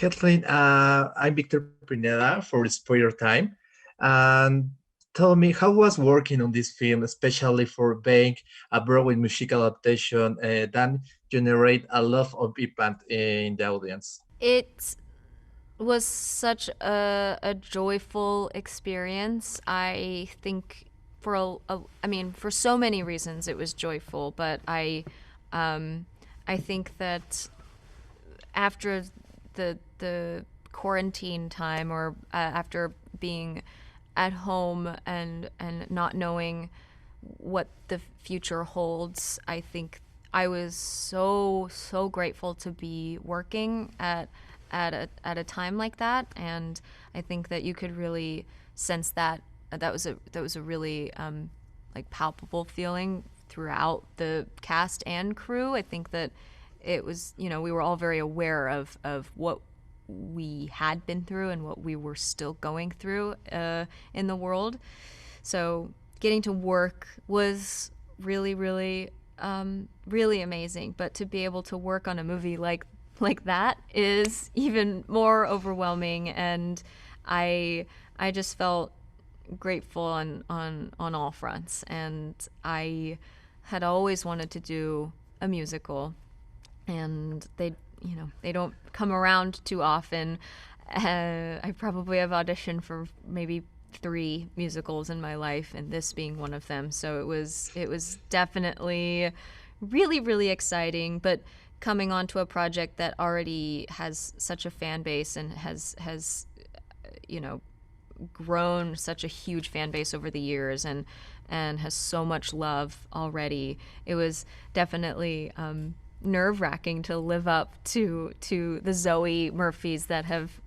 Kaitlyn, I'm Víctor Pineda for Spoiler Time. And tell me, how was working on this film, especially for being a Broadway musical adaptation that generate a lot of impact in the audience? It was such a joyful experience. I think I mean, for so many reasons it was joyful, but um, I think that after the quarantine time or after being at home and not knowing what the future holds, I think I was so grateful to be working at a time like that, and I think that you could really sense that that was a really like palpable feeling throughout the cast and crew. I think that it was, we were all very aware of what we had been through and what we were still going through in the world. So getting to work was really amazing. But to be able to work on a movie like that is even more overwhelming, and I just felt grateful on all fronts. And I had always wanted to do a musical, and they don't come around too often. I probably have auditioned for maybe 3 musicals in my life, and this being one of them. So it was definitely really exciting. But coming onto a project that already has such a fan base and has you know grown such a huge fan base over the years, and has so much love already, it was definitely nerve wracking to live up to the Zoe Murphys that have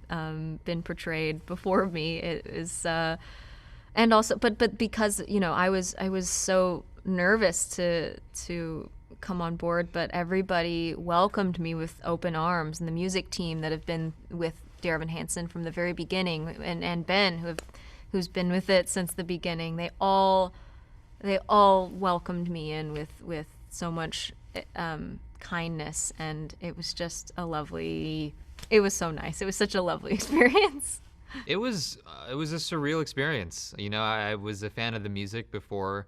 been portrayed before me. It is and also, but because I was so nervous to come on board, but everybody welcomed me with open arms, and the music team that have been with Dear Evan Hansen from the very beginning, and Ben who's been with it since the beginning, they all welcomed me in with so much kindness, and it was just it was so nice. It was such a lovely experience. It was a surreal experience. I was a fan of the music before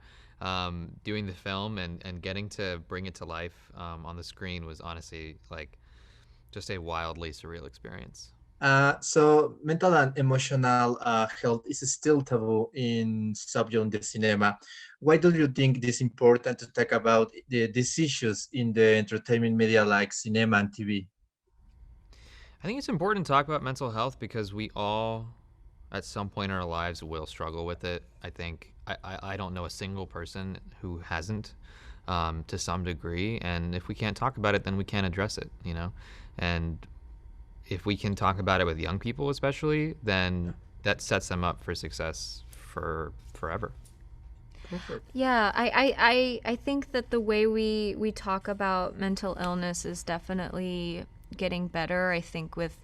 doing the film, and getting to bring it to life on the screen was honestly like just a wildly surreal experience. So mental and emotional health is still taboo in subgenre cinema. Why do you think it is important to talk about these issues in the entertainment media like cinema and TV? I think it's important to talk about mental health because we all, at some point in our lives, will struggle with it. I think I don't know a single person who hasn't, to some degree. And if we can't talk about it, then we can't address it. And if we can talk about it with young people, especially, then that sets them up for success for forever. Perfect. Yeah, I think that the way we talk about mental illness is definitely getting better. I think with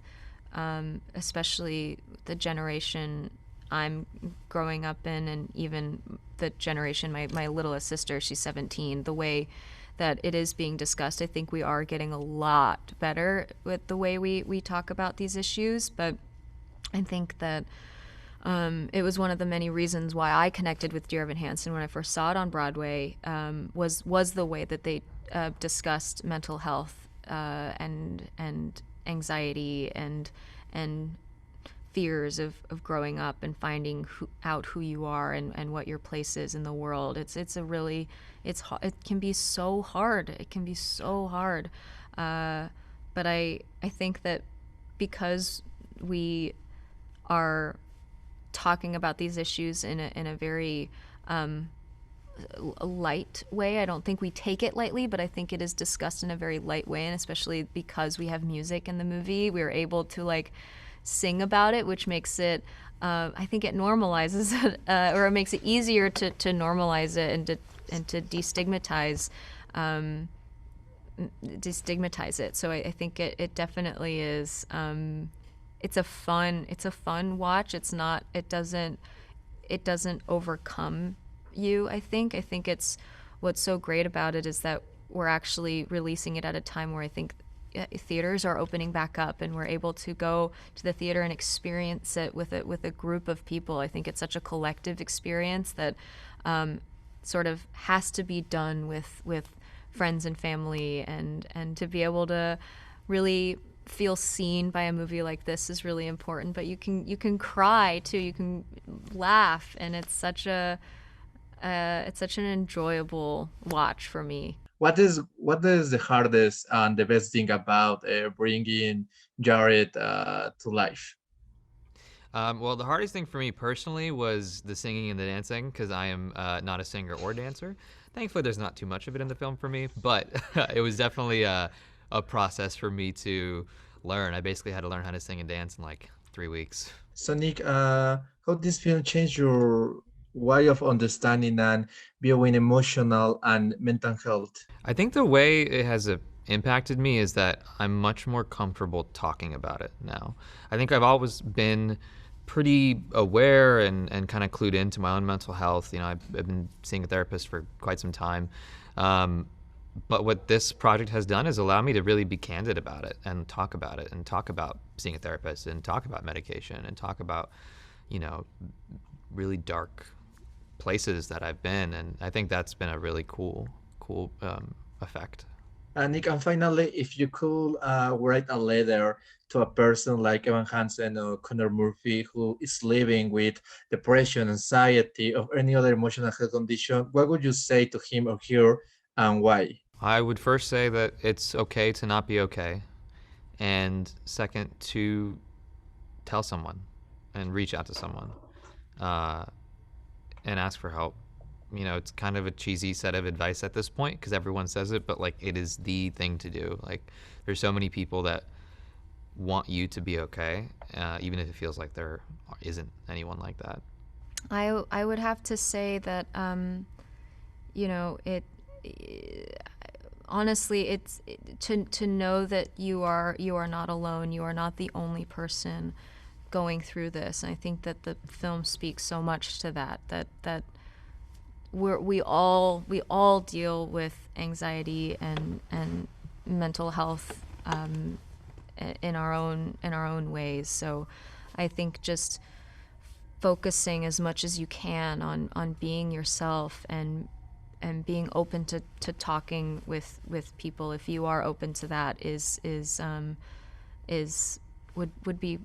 especially the generation I'm growing up in, and even the generation, my littlest sister, she's 17, the way that it is being discussed, I think we are getting a lot better with the way we talk about these issues. But I think that it was one of the many reasons why I connected with Dear Evan Hansen when I first saw it on Broadway, was the way that they discussed mental health and anxiety and fears of growing up and finding out who you are and what your place is in the world. It can be so hard. It can be so hard. But I think that because we are talking about these issues in a very light way. I don't think we take it lightly, but I think it is discussed in a very light way, and especially because we have music in the movie, we are able to sing about it, which makes it I think it normalizes it, or it makes it easier to normalize it and to destigmatize it. So I think it definitely is. It's a fun watch. It doesn't overcome you. I think it's what's so great about it is that we're actually releasing it at a time where I think theaters are opening back up and we're able to go to the theater and experience it with a group of people. I think it's such a collective experience that sort of has to be done with friends and family, and to be able to really feel seen by a movie like this is really important. But you can cry too, you can laugh, and it's such an enjoyable watch for me. What is the hardest and the best thing about bringing Jared to life? Well, the hardest thing for me personally was the singing and the dancing, because I am not a singer or dancer. Thankfully, there's not too much of it in the film for me, but it was definitely a process for me to learn. I basically had to learn how to sing and dance in like 3 weeks. So Nick, how this film changed your way of understanding and viewing emotional and mental health? I think the way it has impacted me is that I'm much more comfortable talking about it now. I think I've always been pretty aware and kind of clued into my own mental health. You know, I've been seeing a therapist for quite some time. But what this project has done is allow me to really be candid about it and talk about it and talk about seeing a therapist and talk about medication and talk about, you know, really dark places that I've been. And I think that's been a really cool effect. Nick, and finally, if you could write a letter to a person like Evan Hansen or Connor Murphy who is living with depression, anxiety, or any other emotional health condition, what would you say to him or her, and why? I would first say that it's okay to not be okay. And second, to tell someone and reach out to someone and ask for help. You know, it's kind of a cheesy set of advice at this point because everyone says it, but like it is the thing to do. Like there's so many people that want you to be okay, even if it feels like there isn't anyone like that. I would have to say that you know, honestly, it's to know that you are not alone. You are not the only person going through this. And I think that the film speaks so much to that we all deal with anxiety and mental health in our own ways. So I think just focusing as much as you can on being yourself and being open to talking with people, if you are open to that, would be